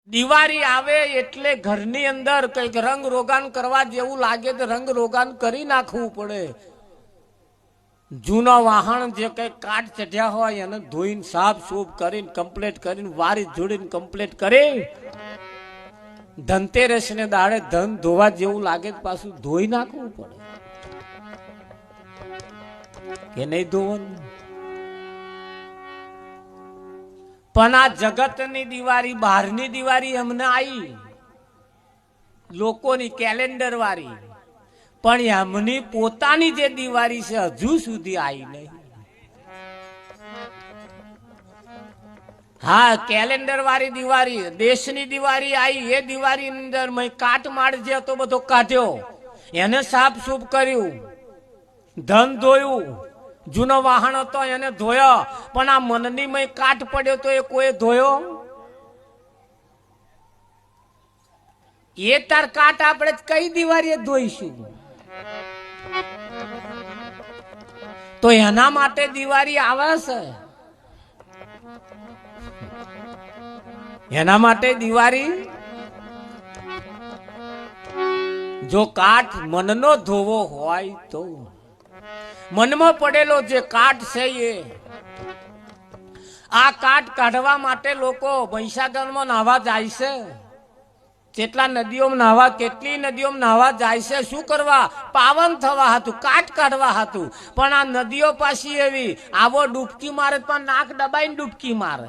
દિવાળી આવે એટલે ઘરની અંદર કઈક રંગ રોગાન કરવા જેવું લાગે તો રંગ રોગાન કરી નાખવું પડે. જૂના વાહન જે કઈ કાટ ચઢ્યા હોય એને ધોઈને સાફ સૂફ કરીને કમ્પ્લીટ કરીને વારી જોડીને કમ્પ્લીટ કરી ધનતેરસ ને દાડે ધન ધોવા જેવું લાગે પાછું ધોઈ નાખવું પડે કે નહીં ધોવાનું. પણ આ જગતની દિવાળી બહારની દિવાળી અમને આવી લોકોની કેલેન્ડર વાળી, પણ એમની પોતાની જે દિવાળી છે હજુ સુધી આવી નહીં. હા, કેલેન્ડર વાળી દિવાળી દેશની દિવાળી આવી. એ દિવાળી અંદર મેં કાટ માળ જે હતો બધો કાઢ્યો, એને સાફ સૂફ કર્યું, ધન ધોયું, જૂનો વાહન હતો એને ધોયો. પણ આ મનની મેં કાટ પડ્યો તો એ કોઈ ધોયો? એ તાર કાટ આપણે કઈ દિવાળીએ ધોઈશું? તો એના માટે દિવાળી આવે છે, એના માટે દિવાળી. જો કાટ મનનો ધોવો હોય તો મનમાં પડેલો જે કાટ છે એ આ કાટ કાઢવા માટે લોકો મહીસાગરમાં નાહવા જાય છે. કેટલા નદીઓમાં નાહવા, કેટલી નદીઓમાં નાહવા જાય છે. શું કરવા? પાવન થવા હતું, કાટ કાઢવા હતું. પણ આ નદીઓ પાછી એવી, આવો ડૂબકી મારે પણ નાક દબાઈને ડૂબકી મારે,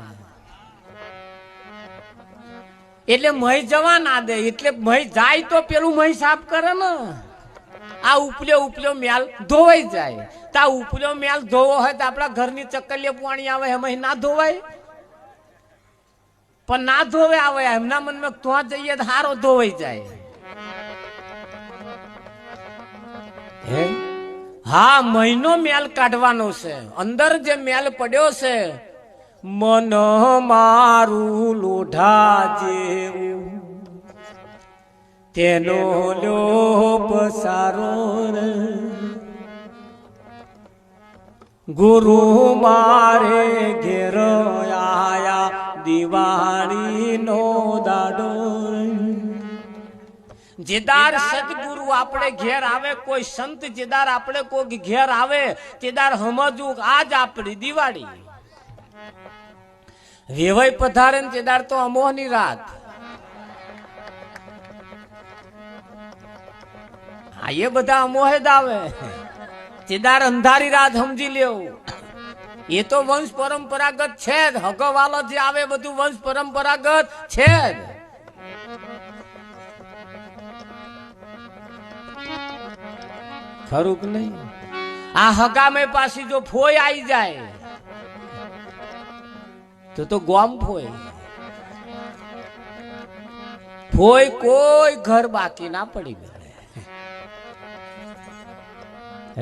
એટલે મહી જવા ના દે. એટલે મહી જાય તો પેલું મહી સાફ કરે ને. આ ઉપલ્યો મેલ ધોવાઈ જાય. તો આ ઉપલ્યો મેલ ધોવો હોય તો આપણા ઘરની ચકલીએ પાણી આવે એમાં ના ધોવાય? પણ ના ધોવે આવે એમના મનમાં ત્યાં જઈએ તો હારો ધોવાઈ જાય. હા, મહિનો મેલ કાઢવાનો છે. અંદર જે મેલ પડ્યો છે, મન મારું લોઢા જેવું તેનો લોપ સારો રે, ગુરુ મારે ઘેર આયા દિવાળી નો દાડો. જેદાર સદગુરુ આપણે ઘેર આવે, કોઈ સંત જેદાર આપણે કોઈ ઘેર આવે તેદાર સમજવું આજ આપણી દિવાળી. વેવાઈ પધારે ને તેદાર તો અમોહની રાત. હા, એ બધા અમોહે જ આવે. તેદાર અંધારી રાત સમજી લેવું. એ તો વંશ પરંપરાગત છે જ. હગવાલો જે આવે બધું વંશ પરંપરાગત છે જ. ખરું કે નહીં? આ હગામે પાછી જો ફોય આવી જાય તો ગોમ ફોય. ફોય કોઈ ઘર બાકી ના પડી ગયે.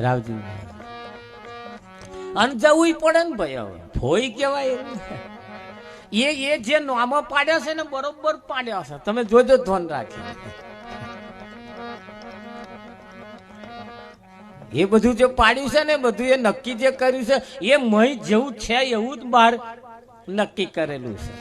રાવજી અને જવું પડે ને ભાઈ. હવે ફોઈ કેવાય એ જે નામો પાડ્યા છે ને બરોબર પાડ્યા છે. તમે જોજો, ધ્યાન રાખી. એ બધું જે પાડ્યું છે ને બધું એ નક્કી જે કર્યું છે એ મહી જેવું છે એવું જ બહાર નક્કી કરેલું છે.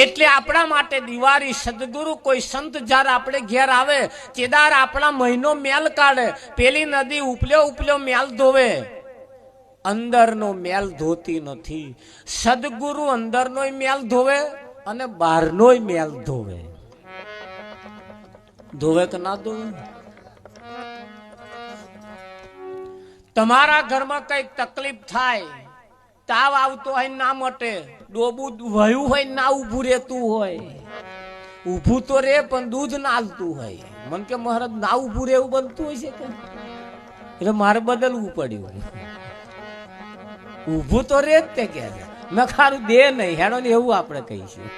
એટલે આપણા માટે દિવાળી સદગુરુ કોઈ સંત જયારે આપણે ઘેર આવે તેદાર આપણા મહિનો મેલ કાઢે. પેલી નદી ઉપલ્યો મેલ ધોવે, અંદરનો મેલ ધોતી નથી. સદગુરુ અંદરનો મેલ ધોવે અને બહારનો મેલ ધોવે. ધોવે કે ના ધોવે? તમારા ઘરમાં કઈક તકલીફ થાય, તાવ આવતો હોય ના મટે, ડોબું વહ્યું હોય ના ઉભું રહેતું હોય, ઉભું તો રે પણ દૂધ ના હાલતું હોય. મન કે મહારાજ ના ઉભું રહેવું બનતું હોય છે કે? એટલે મારે બદલવું પડ્યું. ઉભું તો રે જ તે કે મેં ખારું દે નહીં હેડો ને એવું આપણે કહીશું.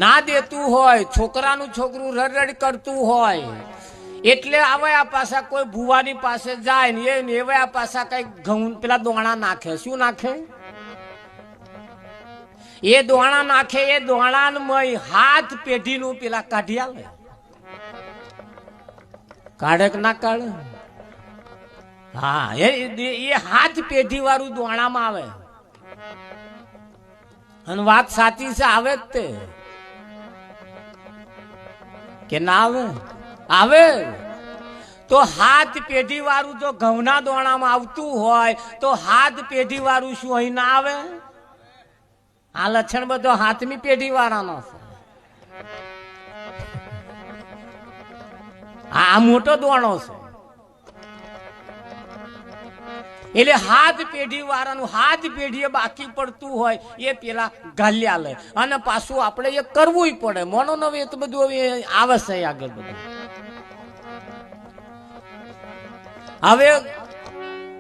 ના દેતું હોય, છોકરાનું છોકરું રડરડ કરતું હોય એટલે આવે આ પાછા કોઈ ભુવાની પાસે જાય ને એ આ પાછા કઈ ઘઉં પેલા દોણા નાખે. શું નાખે? એ દોણા નાખે. એ દોણા હાથ પેઢીનું પેલા કાઢી આવે. કાઢે કે ના કાઢે? હા, એ હાથ પેઢી વાળું દોણામાં આવે. અને વાત સાચી છે, આવે જ તે કે ના આવે? આવે. તો હાથ પેઢી વાળું જો ઘઉંના દોણામાં આવતું હોય તો હાથ પેઢી વાળું શું અહીં ના આવે? આ લક્ષણ બધો હાથની પેઢી વાળાનો છે. આ મોટો દોણો છે. એટલે હાથ પેઢી વાળાનું હાથ પેઢીએ બાકી પડતું હોય એ પેલા ગાલ્યા લે અને પાછું આપણે એ કરવું પડે. મોનો નવે તો બધું આવે છે આગળ બધું. હવે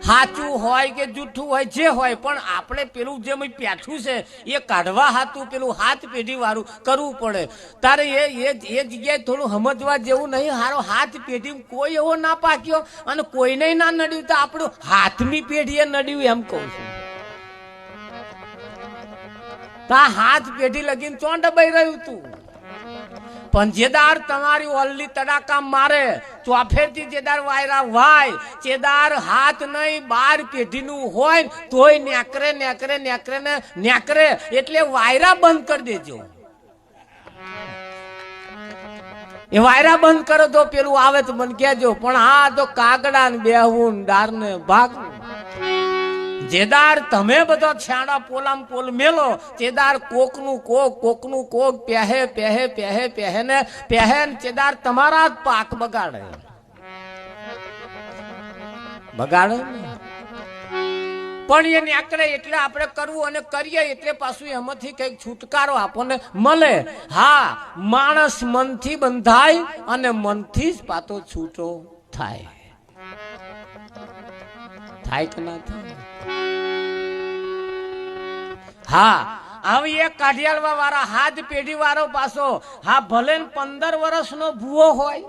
સાચું હોય કે જૂઠું હોય જે હોય, પણ આપણે પેલું જે પેઠું છે એ કાઢવા હાથું પેલું હાથ પેઢી વાળું કરવું પડે. તારે એ જગ્યાએ થોડું સમજવા જેવું નહીં. હારો હાથ પેઢી કોઈ એવો ના પાક્યો અને કોઈને ના નડ્યું તો આપણું હાથની પેઢીએ નડ્યું એમ કહું છું. તા હાથ પેઢી લગીને ચોં ડબાઈ રહ્યું તું. પણ જેદાર તમારી ઓલ્લી તડાકા મારે ચોફેરથી જેદાર વાયરા વાય ચેદાર હાથ નહીં 12 પેઢીનું હોય તોય નેકરે નેકરે નેકરે ને નેકરે એટલે વાયરા બંધ કરી દેજો. એ વાયરા બંધ કરો તો પેલું આવે તો મને કહેજો. પણ હા તો કાગડા ને બેહવું ડાર ને ભાગવું. જેદાર તમે બધો છાડા પોલામ પોલ મેલો ચેદાર કોકનું કોક પહેહે પહેહે પહેહે પહેહે ને પહેન ચેદાર તમારા જ પાક બગાડે પણ એ નેકરે એટલે આપણે કરવું અને કરીએ એટલે પાછું એમાંથી કઈક છુટકારો આપણને મળે. હા, માણસ મનથી બંધાય અને મનથી જ પાતો છૂટો થાય. થાય કે ના થાય? હા, હવે એક કાઢિયાળવા વાળા હાથ પેઢી વાળો પાછો હા ભલે 15 વર્ષનો ભૂવો હોય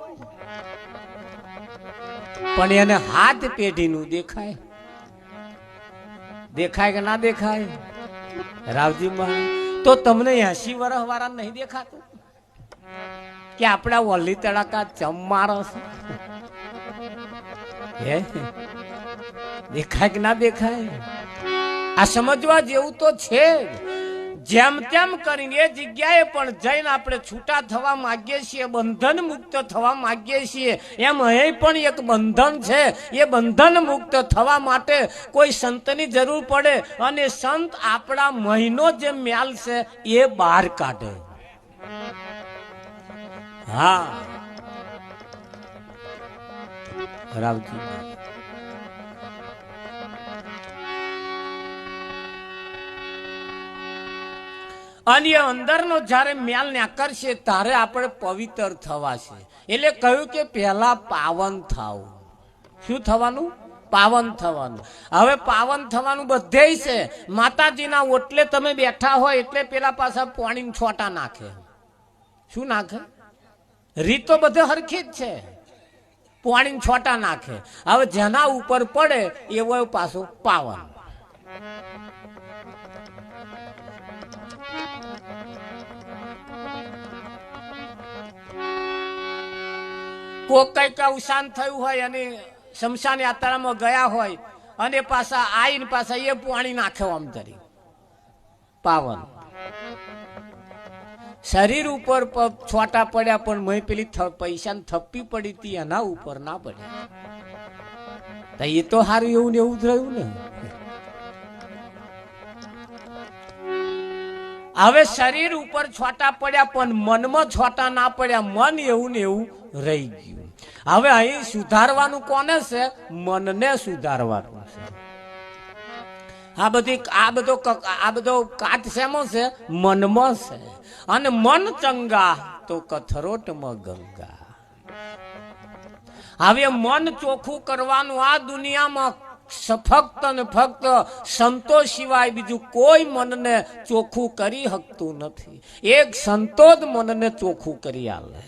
પણ એને હાથ પેઢી નું દેખાય. દેખાય કે ના દેખાય? રાવજી મહારાજ તો તમને 80 વર્ષ વાળા નહીં દેખાતું કે આપણા વલ્લી તડાકા ચમમારો છે? દેખાય કે ના દેખાય? આ સમજવા જેવું તો છે. જેમ તેમ કરીને એ જગ્યાએ પણ જઈને આપણે છૂટા થવા માંગીએ છીએ, બંધન મુક્ત થવા માંગીએ છીએ. એમ અહીં પણ એક બંધન છે. એ બંધન મુક્ત થવા માટે કોઈ સંતની જરૂર પડે અને સંત આપણા મહિનો જે મ્યાલ છે એ બહાર કાઢે. હા રાવજી, અને અંદરનો જ્યારે મેલ નાકરશે ત્યારે આપણે પવિત્ર થવા છે. એટલે કહ્યું કે પહેલા પાવન થાવ. શું થવાનું? પાવન થવાનું. હવે પાવન થવાનું બધે છે. માતાજીના ઓટલે તમે બેઠા હોય એટલે પેલા પાછા પાણી છોટા નાખે. શું નાખે? રીત તો બધે હરખી જ છે. પાણી છોટા નાખે. હવે જેના ઉપર પડે એવો પાછો પાવન. કોક કઈક અવસાન થયું હોય અને શમશાન યાત્રામાં ગયા હોય અને પાછા આવીને પાછા એ પાણી નાખે આમ તરી પાવન. શરીર ઉપર છોટા પડ્યા પણ મેં પેલી પૈસાની થપ્પી પડી હતી એના ઉપર ના પડ્યા. એ તો સારું એવું ને એવું જ રહ્યું ને. હવે શરીર ઉપર છોટા પડ્યા પણ મનમાં છોટા ના પડ્યા. મન એવું ને એવું રહી ગયું. હવે અહીં સુધારવાનું કોને છે? મનને સુધારવાનું છે. આ બધો કાટ શેમાં છે? મનમાં છે. અને મન ચંગા તો કથરોટમાં ગંગા. હવે મન ચોખ્ખું કરવાનું આ દુનિયામાં ફક્ત ને ફક્ત સંતો સિવાય બીજું કોઈ મનને ચોખ્ખું કરી શકતું નથી. એક સંતો જ મનને ચોખ્ખું કરી આલે.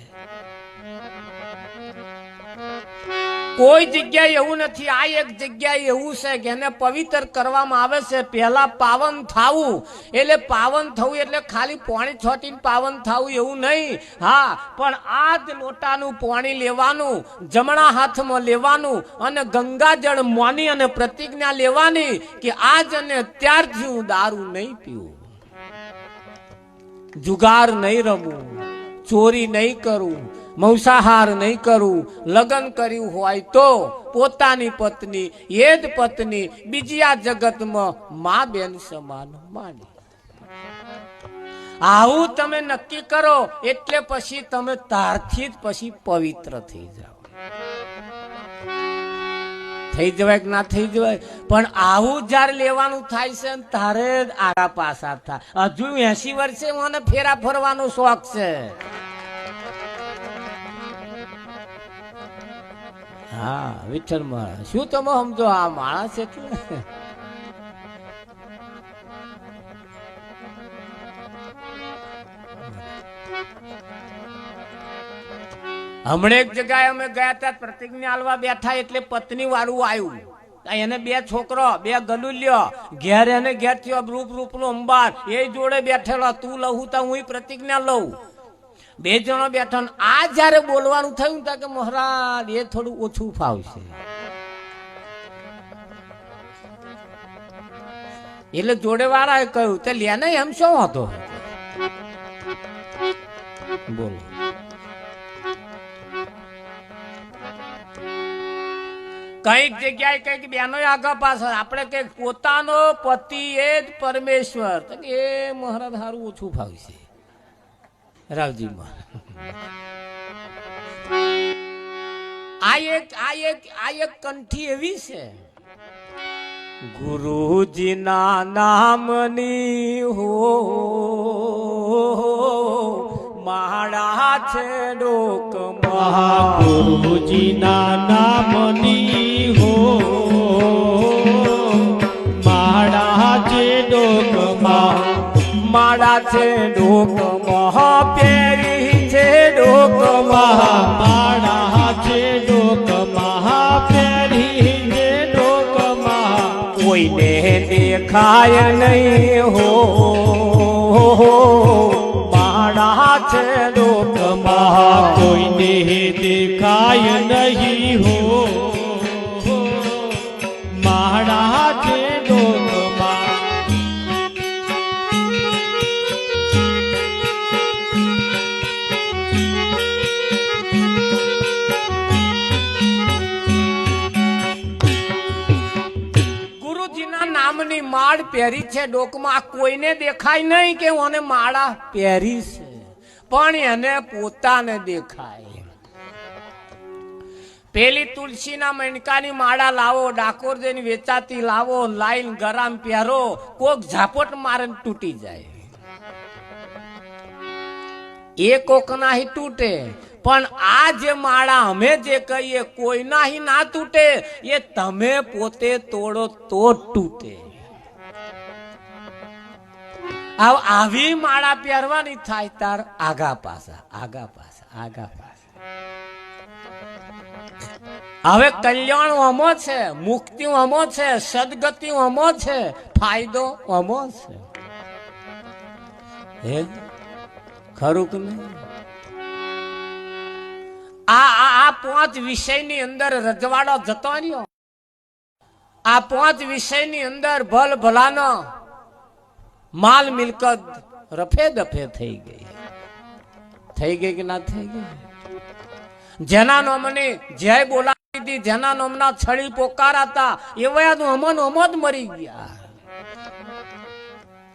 કોઈ જગ્યાએ એવું નથી. આ એક જગ્યાએ એવું છે કે એને પવિત્ર કરવામાં આવે છે. પહેલા પાવન થાવું, એટલે પાવન થવું એટલે ખાલી પાણી છોટીને પાવન થવું એવું નહીં. હા, પણ આ જ લોટાનું પાણી લેવાનું, જમણા હાથમાં લેવાનું અને ગંગાજળ મોની અને પ્રતિજ્ઞા લેવાની કે આજ અને ત્યારથી હું દારૂ નહીં પીવું, જુગાર નહીં રમવું, ચોરી નહીં કરું, માંસાહાર નહીં કરું. લગ્ન કર્યું હોય તો પોતાની પત્ની એ જ પત્ની બીજી આ જગતમાં મા બેન સમાન માની. આવું તમે નક્કી કરો એટલે પછી તમે તારથી જ પછી પવિત્ર થઈ જાઓ. થઈ જવાય કે ના થઈ જવાય, પણ આવું જયારે લેવાનું થાય છે તારે જ આગા પાછા થાય. હજુ 80 વર્ષે મને ફેરા ફરવાનો શોખ છે. હા વિઠ્ઠલ મહારાજ, શું તમે સમજો આ માણસ એટલે હમણે એક જગ્યાએ અમે ગયા હતા, પ્રતિજ્ઞા આલવા બેઠા એટલે પત્ની વાળું આવ્યું. એને 2 છોકરો 2 ગલુલ્યો, ઘેર એને ઘેર થયો રૂપ રૂપનો અંબાર, એ જોડે બેઠેલો. તું લઉં તા હું પ્રતિજ્ઞા લઉં. 2 જણો બેઠા. આ જયારે બોલવાનું થયું કે મહારાજ એ થોડું ઓછું ફાવશે, એટલે જોડે વાળાએ કહ્યું તે લે ને એમ શું હતો. બોલો, કઈક જગ્યાએ કઈક બેનો આગળ પાછળ, આપણે કઈક પોતાનો પતિ એ જ પરમેશ્વર. એ મહારાજ સારું ઓછું ફાવશે રાવજી મહારાજ. આ એક કંઠી એવી છે, ગુરુજીના નામની હો માળા છે ડોકમાં, ગુરુજીના નામની હો માળા છે ડોકમાં, માળા છે ડોકમાં પહેરી છે ડોકમાં, માળા છે ડોકમાં પહેરી છે ડોકમાં, કોઈને દેખાય નહીં હો માળા છે ડોકમાં, કોઈને દેખાય નહીં હો માળા છે ડોકમાં. નામની માળ પહેરી છે ડોકમાં, કોઈને દેખાય નહીં કે ઓને માળા પહેરી છે, પણ એને પોતાને દેખાય. પેલી તુલસીના મણકાની માળા લાવો, ડાકોર જઈને વેચાતી લાવો, લાઈન ગરામ પહેરો, કોક ઝાપટ મારે તૂટી જાય. એ કોક નાહી તૂટે, પણ આ જે માળા અમે જે કહીએ કોઈના હી ના તૂટે, એ તમે પોતે તોડો તો તૂટે. આવી માળા પહેરવાની થાય તાર આગા પાછા આગા પાછા આગા પાછા. હવે કલ્યાણ અમો છે, મુક્તિ અમો છે, સદગતિ અમો છે, ફાયદો અમો છે. હે ખરું કે નહીં? આ 5 વિષયની અંદર રજવાડો જતો રહ્યો. આ 5 વિષયની અંદર ભલ ભલાનો માલ મિલકત રફે દફે થઈ ગઈ. થઈ ગઈ કે ના થઈ ગઈ? જેના નોમની જય બોલાવી હતી, જેના નોમના છળી પોકારાતા, એવા અમન અમદ મરી ગયા,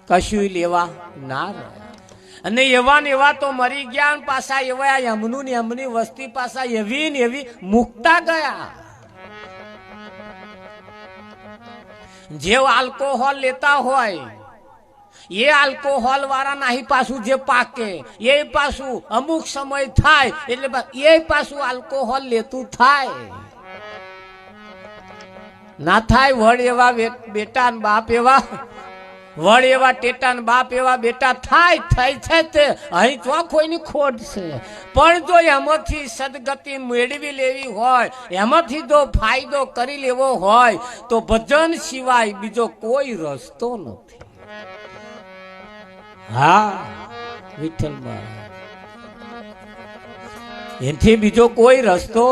કશું લેવા ના રહ્યા. અને એવા ને એવા તો મરી ગયા, પાછા એવા એમનું ને એમની વસ્તી પાછા એવી ને એવી મુકતા ગયા. જે આલ્કોહોલ લેતા હોય એ આલ્કોહોલ વાળા નહીં પાછું જે પાકે એ પાછું અમુક સમય થાય એટલે એ પાછું આલ્કોહોલ લેતું થાય. ના થાય વડ એવા બેટા બાપ એવા વડ એવા ટેટા ને બાપ એવા બેટા થાય છે તે અહીં તો કોઈની ખોટ છે, પણ જો એમાંથી સદગતિ મેળવી લેવી હોય, એમાંથી જો ફાયદો કરી લેવો હોય તો ભજન સિવાય બીજો કોઈ રસ્તો નથી. હા વિઠ્ઠલમાં એથી બીજો કોઈ રસ્તો